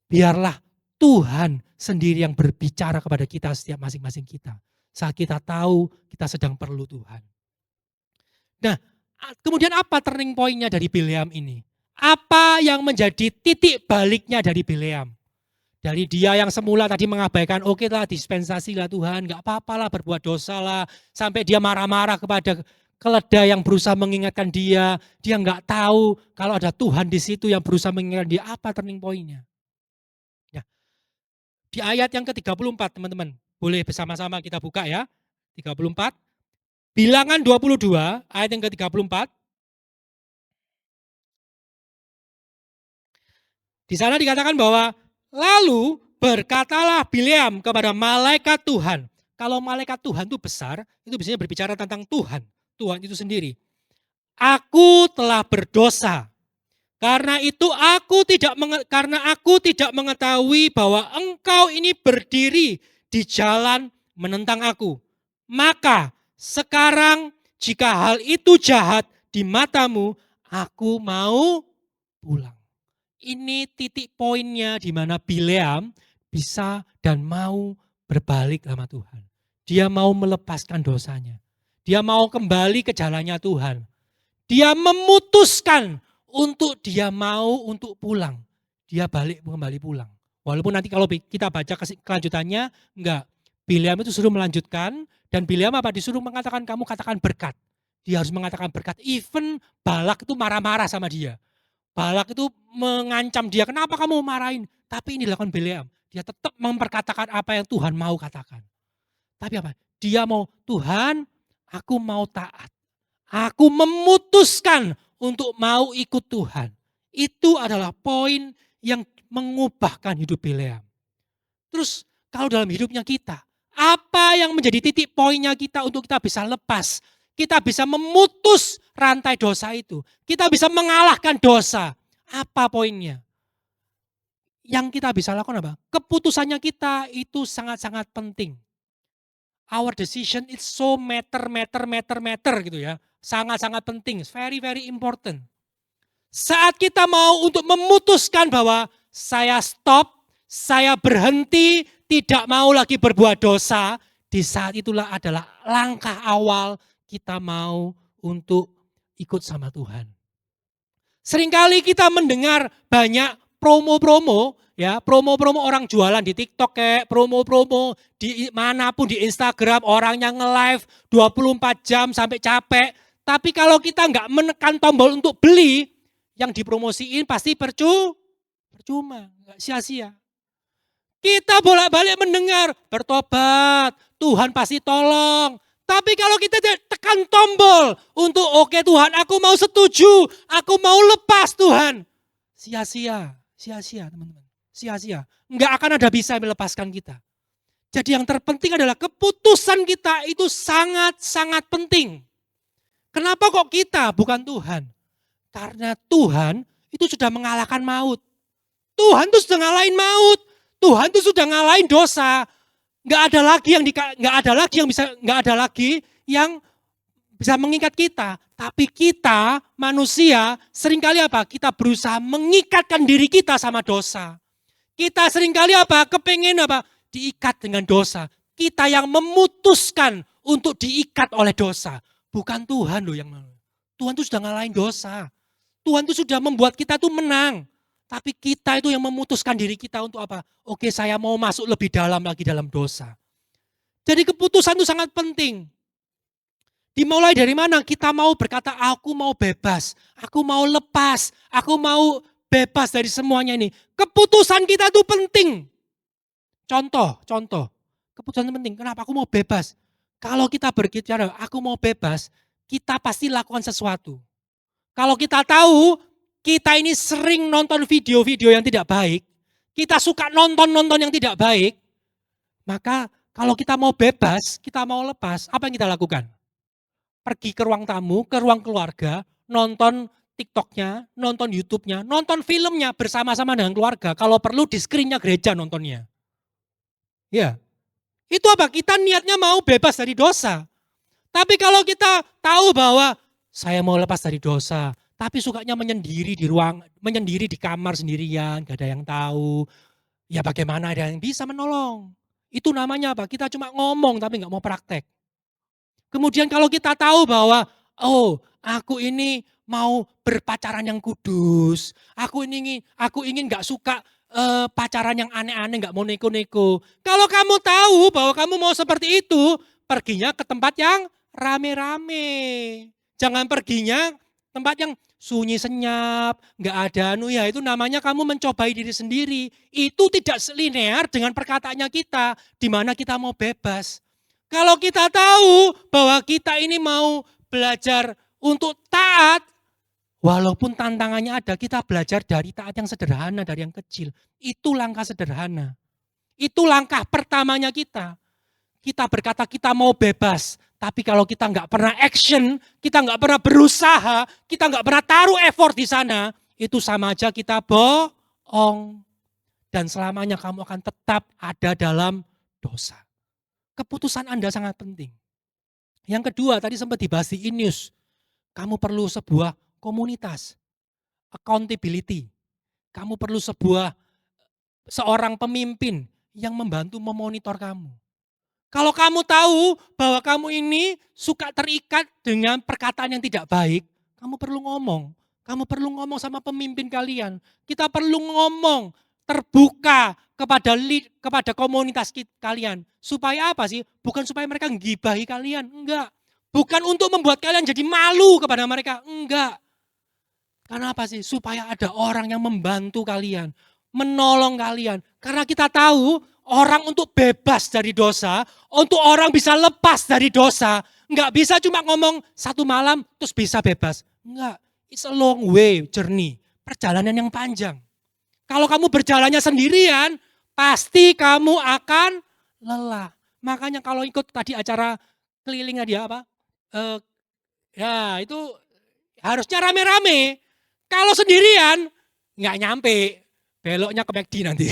Biarlah Tuhan sendiri yang berbicara kepada kita setiap masing-masing kita. Saat kita tahu kita sedang perlu Tuhan. Nah, kemudian apa turning point-nya dari Bileam ini? Apa yang menjadi titik baliknya dari Bileam? Dari dia yang semula tadi mengabaikan, oke lah dispensasi lah Tuhan, gak apa-apa lah berbuat dosa lah. Sampai dia marah-marah kepada keledai yang berusaha mengingatkan dia. Dia gak tahu kalau ada Tuhan di situ yang berusaha mengingatkan dia. Apa turning point-nya? Ya. Di ayat yang ke-34 teman-teman, boleh bersama-sama kita buka ya. 34. Bilangan 22 ayat yang ke-34. Di sana dikatakan bahwa lalu berkatalah Bileam kepada malaikat Tuhan. Kalau malaikat Tuhan itu besar, itu biasanya berbicara tentang Tuhan. Tuhan itu sendiri. Aku telah berdosa. Karena aku tidak mengetahui bahwa engkau ini berdiri di jalan menentang aku. Maka sekarang jika hal itu jahat di matamu, aku mau pulang. Ini titik poinnya di mana Bileam bisa dan mau berbalik sama Tuhan. Dia mau melepaskan dosanya. Dia mau kembali ke jalannya Tuhan. Dia memutuskan untuk dia mau untuk pulang. Dia kembali pulang. Walaupun nanti kalau kita baca kelanjutannya, enggak. Bileam itu suruh melanjutkan, dan Bileam apa? Disuruh mengatakan, kamu katakan berkat. Dia harus mengatakan berkat. Even Balak itu marah-marah sama dia. Balak itu mengancam dia, kenapa kamu marahin? Tapi ini dilakukan Bileam. Dia tetap memperkatakan apa yang Tuhan mau katakan. Tapi apa? Dia mau, Tuhan, aku mau taat. Aku memutuskan untuk mau ikut Tuhan. Itu adalah poin yang mengubahkan hidup Bileam. Terus kalau dalam hidupnya kita, apa yang menjadi titik poinnya kita untuk kita bisa lepas? Kita bisa memutus rantai dosa itu. Kita bisa mengalahkan dosa. Apa poinnya? Yang kita bisa lakukan apa? Keputusannya kita itu sangat-sangat penting. Our decision is so matter gitu ya. Sangat-sangat penting, very very important. Saat kita mau untuk memutuskan bahwa saya stop, saya berhenti, tidak mau lagi berbuat dosa, di saat itulah adalah langkah awal kita mau untuk ikut sama Tuhan. Seringkali kita mendengar banyak promo-promo, ya, promo-promo orang jualan di TikTok kayak promo-promo di manapun di Instagram, orangnya nge-live 24 jam sampai capek. Tapi kalau kita nggak menekan tombol untuk beli, yang dipromosiin pasti percuma, nggak sia-sia. Kita bolak-balik mendengar, bertobat, Tuhan pasti tolong. Tapi kalau kita tekan tombol untuk oke Tuhan, aku mau setuju, aku mau lepas Tuhan. Sia-sia teman-teman. Sia-sia. Enggak akan ada bisa melepaskan kita. Jadi yang terpenting adalah keputusan kita itu sangat-sangat penting. Kenapa kok kita bukan Tuhan? Karena Tuhan itu sudah mengalahkan maut. Tuhan itu sudah ngalahin maut. Tuhan itu sudah ngalahin dosa. Nggak ada lagi yang bisa mengikat kita. Tapi kita manusia seringkali apa? Kita berusaha mengikatkan diri kita sama dosa. Kita seringkali apa? Kepengen apa? Diikat dengan dosa. Kita yang memutuskan untuk diikat oleh dosa. Bukan Tuhan loh yang Tuhan itu sudah ngalahin dosa. Tuhan itu sudah membuat kita tuh menang. Tapi kita itu yang memutuskan diri kita untuk apa? Oke, saya mau masuk lebih dalam lagi dalam dosa. Jadi keputusan itu sangat penting. Dimulai dari mana? Kita mau berkata, aku mau bebas, aku mau lepas, aku mau bebas dari semuanya ini. Keputusan kita itu penting. Contoh, keputusan penting. Kenapa aku mau bebas? Kalau kita berbicara, aku mau bebas, kita pasti lakukan sesuatu. Kalau kita tahu, kita ini sering nonton video-video yang tidak baik, kita suka nonton-nonton yang tidak baik, maka kalau kita mau bebas, kita mau lepas, apa yang kita lakukan? Pergi ke ruang tamu, ke ruang keluarga, nonton TikTok-nya, nonton YouTube-nya, nonton filmnya bersama-sama dengan keluarga. Kalau perlu di screen-nya gereja nontonnya. Ya, itu apa? Kita niatnya mau bebas dari dosa. Tapi kalau kita tahu bahwa saya mau lepas dari dosa, tapi sukanya menyendiri di ruang, menyendiri di kamar sendirian, gak ada yang tahu. Ya bagaimana ada yang bisa menolong? Itu namanya apa? Kita cuma ngomong tapi gak mau praktek. Kemudian kalau kita tahu bahwa, oh aku ini mau berpacaran yang kudus, aku ingin gak suka pacaran yang aneh-aneh, gak mau neko-neko. Kalau kamu tahu bahwa kamu mau seperti itu, perginya ke tempat yang rame-rame. Jangan perginya tempat yang sunyi senyap, gak ada anu ya, itu namanya kamu mencobai diri sendiri. Itu tidak selinear dengan perkataannya kita, di mana kita mau bebas. Kalau kita tahu bahwa kita ini mau belajar untuk taat, walaupun tantangannya ada, kita belajar dari taat yang sederhana, dari yang kecil. Itu langkah sederhana. Itu langkah pertamanya kita. Kita berkata kita mau bebas, tapi kalau kita nggak pernah action, kita nggak pernah berusaha, kita nggak pernah taruh effort di sana, itu sama aja kita bohong. Dan selamanya kamu akan tetap ada dalam dosa. Keputusan Anda sangat penting. Yang kedua, tadi sempat dibahas di Inews. Kamu perlu sebuah komunitas, accountability. Kamu perlu seorang pemimpin yang membantu memonitor kamu. Kalau kamu tahu bahwa kamu ini suka terikat dengan perkataan yang tidak baik, kamu perlu ngomong. Kamu perlu ngomong sama pemimpin kalian. Kita perlu ngomong terbuka kepada komunitas kalian. Supaya apa sih? Bukan supaya mereka ngibahi kalian, enggak. Bukan untuk membuat kalian jadi malu kepada mereka, enggak. Karena apa sih? Supaya ada orang yang membantu kalian, menolong kalian. Karena kita tahu orang untuk bebas dari dosa, untuk orang bisa lepas dari dosa, enggak bisa cuma ngomong satu malam terus bisa bebas. Enggak, it's a long way journey, perjalanan yang panjang. Kalau kamu berjalannya sendirian, pasti kamu akan lelah. Makanya kalau ikut tadi acara keliling dia apa? Ya itu harusnya rame-rame. Kalau sendirian nggak nyampe, beloknya ke McD nanti.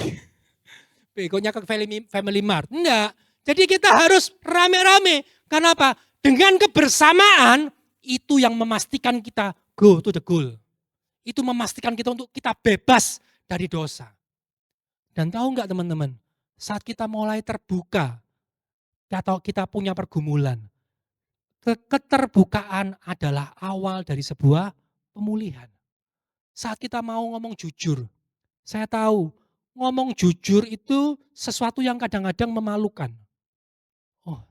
Begonya ke Family Mart. Enggak. Jadi kita harus rame-rame. Karena apa? Dengan kebersamaan itu yang memastikan kita go to the goal. Itu memastikan kita untuk kita bebas dari dosa. Dan tahu enggak teman-teman, saat kita mulai terbuka, atau kita punya pergumulan, keterbukaan adalah awal dari sebuah pemulihan. Saat kita mau ngomong jujur, saya tahu ngomong jujur itu sesuatu yang kadang-kadang memalukan. Oh,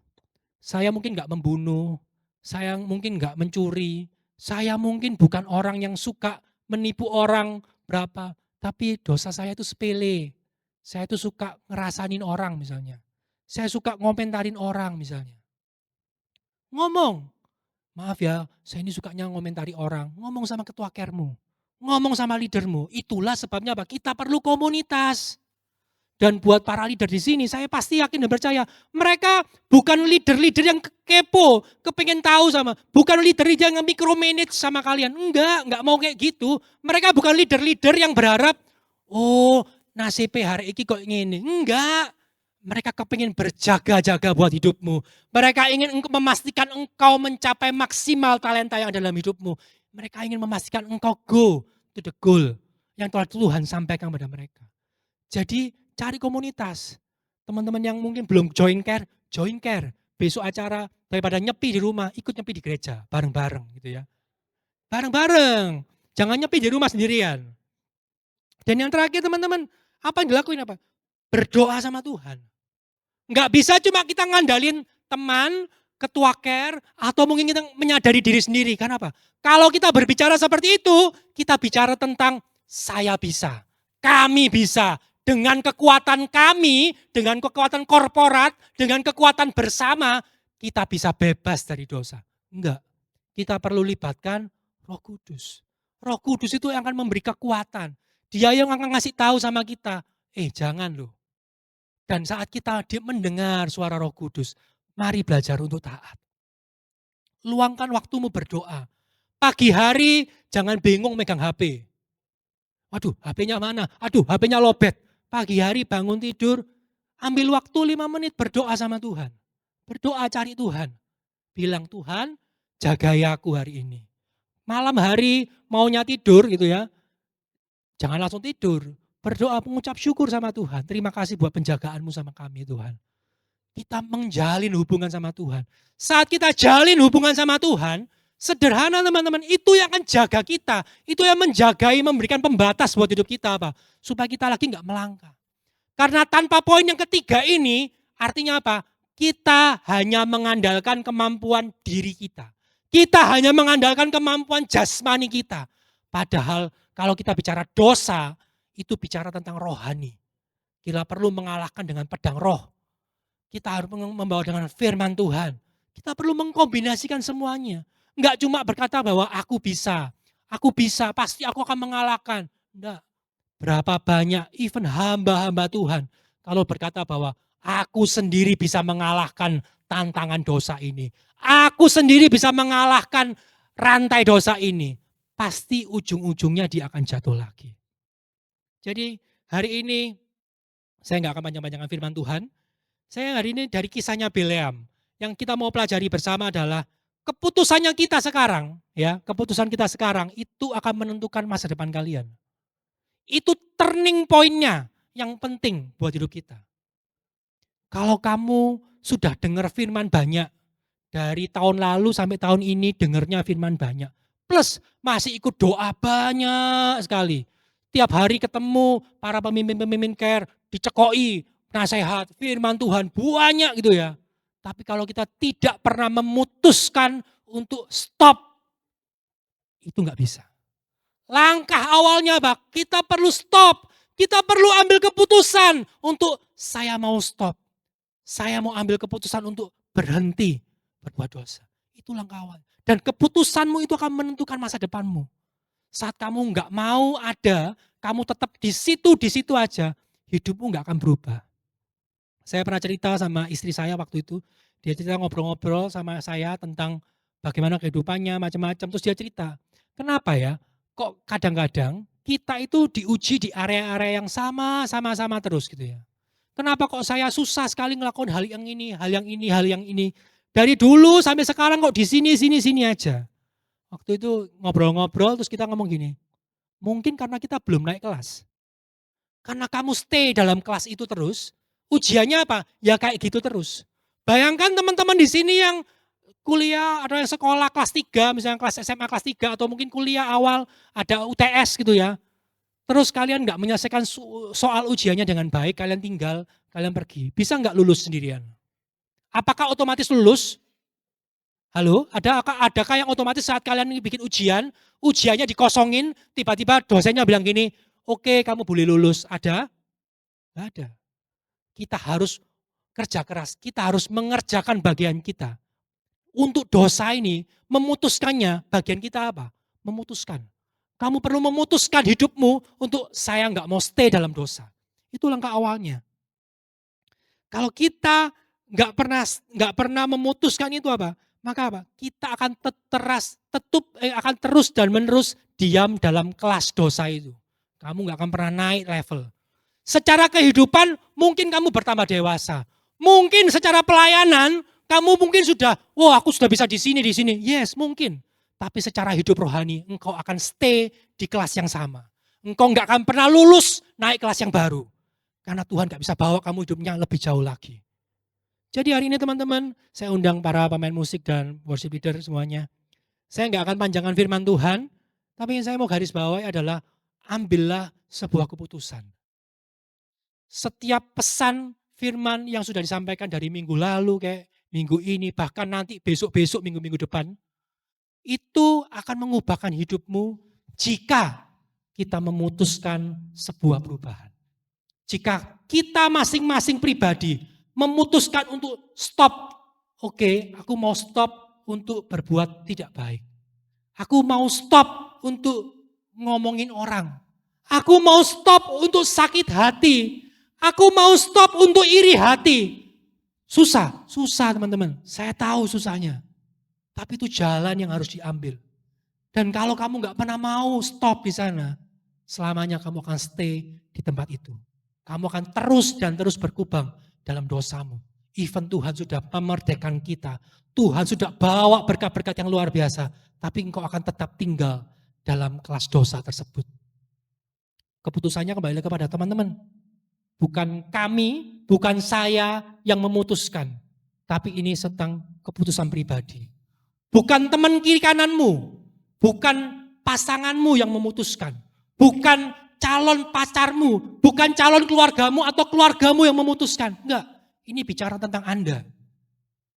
saya mungkin nggak membunuh, saya mungkin nggak mencuri, saya mungkin bukan orang yang suka menipu orang berapa, tapi dosa saya itu sepele. Saya itu suka ngerasanin orang misalnya. Saya suka ngomentarin orang misalnya. Ngomong, maaf ya, saya ini sukanya ngomentari orang. Ngomong sama ketua kermu, ngomong sama leadermu. Itulah sebabnya apa? Kita perlu komunitas. Dan buat para leader di sini, saya pasti yakin dan percaya, mereka bukan leader-leader yang kepo, kepengen tahu sama, bukan leader-leader yang micromanage sama kalian. Enggak mau kayak gitu. Mereka bukan leader-leader yang berharap, oh nasibnya hari ini kok ngene. Enggak. Mereka kepengen berjaga-jaga buat hidupmu. Mereka ingin memastikan engkau mencapai maksimal talenta yang ada dalam hidupmu. Mereka ingin memastikan engkau go to the goal yang telah Tuhan sampaikan kepada mereka. Jadi cari komunitas. Teman-teman yang mungkin belum join care, join care. Besok acara daripada nyepi di rumah, ikut nyepi di gereja bareng-bareng gitu ya. Bareng-bareng. Jangan nyepi di rumah sendirian. Dan yang terakhir teman-teman, apa yang dilakuin apa? Berdoa sama Tuhan. Nggak bisa cuma kita ngandalin teman, ketua care, atau mungkin kita menyadari diri sendiri. Kenapa? Kalau kita berbicara seperti itu, kita bicara tentang saya bisa, kami bisa. Dengan kekuatan kami, dengan kekuatan korporat, dengan kekuatan bersama, kita bisa bebas dari dosa. Enggak, kita perlu libatkan Roh Kudus. Roh Kudus itu yang akan memberi kekuatan. Dia yang akan ngasih tahu sama kita, jangan loh. Dan saat kita mendengar suara Roh Kudus, mari belajar untuk taat. Luangkan waktumu berdoa. Pagi hari jangan bingung megang HP. Waduh, HP-nya mana? Aduh, HP-nya lobet. Pagi hari bangun tidur, ambil waktu 5 menit berdoa sama Tuhan. Berdoa cari Tuhan. Bilang, Tuhan jagai aku hari ini. Malam hari maunya tidur gitu ya, jangan langsung tidur. Berdoa mengucap syukur sama Tuhan. Terima kasih buat penjagaanmu sama kami Tuhan. Kita menjalin hubungan sama Tuhan. Saat kita jalin hubungan sama Tuhan, sederhana teman-teman, itu yang akan jaga kita. Itu yang menjagai, memberikan pembatas buat hidup kita apa? Supaya kita lagi nggak melangkah. Karena tanpa poin yang ketiga ini, artinya apa? Kita hanya mengandalkan kemampuan diri kita. Kita hanya mengandalkan kemampuan jasmani kita. Padahal kalau kita bicara dosa, itu bicara tentang rohani. Kita perlu mengalahkan dengan pedang roh. Kita harus membawa dengan firman Tuhan. Kita perlu mengkombinasikan semuanya. Enggak cuma berkata bahwa aku bisa, pasti aku akan mengalahkan. Enggak. Berapa banyak even hamba-hamba Tuhan kalau berkata bahwa aku sendiri bisa mengalahkan tantangan dosa ini. Aku sendiri bisa mengalahkan rantai dosa ini. Pasti ujung-ujungnya dia akan jatuh lagi. Jadi hari ini saya enggak akan panjang-panjangkan firman Tuhan. Saya hari ini dari kisahnya Bileam. Yang kita mau pelajari bersama adalah keputusannya kita sekarang, ya, keputusan kita sekarang itu akan menentukan masa depan kalian. Itu turning point-nya yang penting buat hidup kita. Kalau kamu sudah dengar firman banyak, dari tahun lalu sampai tahun ini dengarnya firman banyak, plus masih ikut doa banyak sekali. Tiap hari ketemu para pemimpin-pemimpin care, dicekoi, nasihat, firman Tuhan banyak gitu ya. Tapi kalau kita tidak pernah memutuskan untuk stop, itu nggak bisa. Langkah awalnya kita perlu stop. Kita perlu ambil keputusan untuk saya mau stop. Saya mau ambil keputusan untuk berhenti berbuat dosa. Itu langkah awal. Dan keputusanmu itu akan menentukan masa depanmu. Saat kamu nggak mau ada, kamu tetap di situ aja, hidupmu nggak akan berubah. Saya pernah cerita sama istri saya waktu itu, dia cerita ngobrol-ngobrol sama saya tentang bagaimana kehidupannya, macam-macam. Terus dia cerita, kenapa ya kok kadang-kadang kita itu diuji di area-area yang sama terus gitu ya. Kenapa kok saya susah sekali ngelakuin hal yang ini, hal yang ini, hal yang ini. Dari dulu sampai sekarang kok di sini aja. Waktu itu ngobrol-ngobrol terus kita ngomong gini, mungkin karena kita belum naik kelas. Karena kamu stay dalam kelas itu terus, ujiannya apa? Ya kayak gitu terus. Bayangkan teman-teman di sini yang kuliah atau yang sekolah kelas 3, misalnya kelas SMA kelas 3 atau mungkin kuliah awal ada UTS gitu ya. Terus kalian nggak menyelesaikan soal ujiannya dengan baik, kalian tinggal, kalian pergi. Bisa nggak lulus sendirian? Apakah otomatis lulus? Halo, adakah yang otomatis saat kalian bikin ujian, ujiannya dikosongin, tiba-tiba dosennya bilang gini, oke kamu boleh lulus. Ada? Nggak ada. Kita harus kerja keras, kita harus mengerjakan bagian kita. Untuk dosa ini, memutuskannya, bagian kita apa? Memutuskan. Kamu perlu memutuskan hidupmu untuk saya nggak mau stay dalam dosa. Itu langkah awalnya. Kalau kita nggak pernah memutuskan itu apa? Maka apa? Kita akan akan terus dan menerus diam dalam kelas dosa itu. Kamu nggak akan pernah naik level. Secara kehidupan mungkin kamu bertambah dewasa. Mungkin secara pelayanan kamu mungkin sudah, aku sudah bisa di sini. Yes, mungkin. Tapi secara hidup rohani engkau akan stay di kelas yang sama. Engkau nggak akan pernah lulus naik kelas yang baru. Karena Tuhan nggak bisa bawa kamu hidupnya lebih jauh lagi. Jadi hari ini teman-teman, saya undang para pemain musik dan worship leader semuanya. Saya nggak akan panjangkan firman Tuhan. Tapi yang saya mau garis bawahi adalah ambillah sebuah keputusan. Setiap pesan firman yang sudah disampaikan dari minggu lalu kayak minggu ini, bahkan nanti besok-besok minggu-minggu depan, itu akan mengubahkan hidupmu jika kita memutuskan sebuah perubahan. Jika kita masing-masing pribadi memutuskan untuk stop, oke, aku mau stop untuk berbuat tidak baik. Aku mau stop untuk ngomongin orang. Aku mau stop untuk sakit hati. Aku mau stop untuk iri hati. Susah teman-teman. Saya tahu susahnya. Tapi itu jalan yang harus diambil. Dan kalau kamu nggak pernah mau stop di sana, selamanya kamu akan stay di tempat itu. Kamu akan terus dan terus berkubang dalam dosamu. Even Tuhan sudah memerdekakan kita. Tuhan sudah bawa berkat-berkat yang luar biasa. Tapi engkau akan tetap tinggal dalam kelas dosa tersebut. Keputusannya kembali kepada teman-teman. Bukan kami, bukan saya yang memutuskan. Tapi ini tentang keputusan pribadi. Bukan teman kiri kananmu. Bukan pasanganmu yang memutuskan. Bukan calon pacarmu. Bukan calon keluargamu atau keluargamu yang memutuskan. Enggak, ini bicara tentang Anda.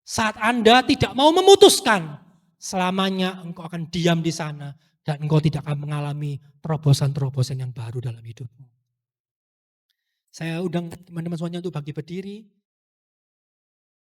Saat Anda tidak mau memutuskan, selamanya engkau akan diam di sana. Dan engkau tidak akan mengalami terobosan-terobosan yang baru dalam hidupmu. Saya undang teman-teman semuanya untuk bangkit berdiri.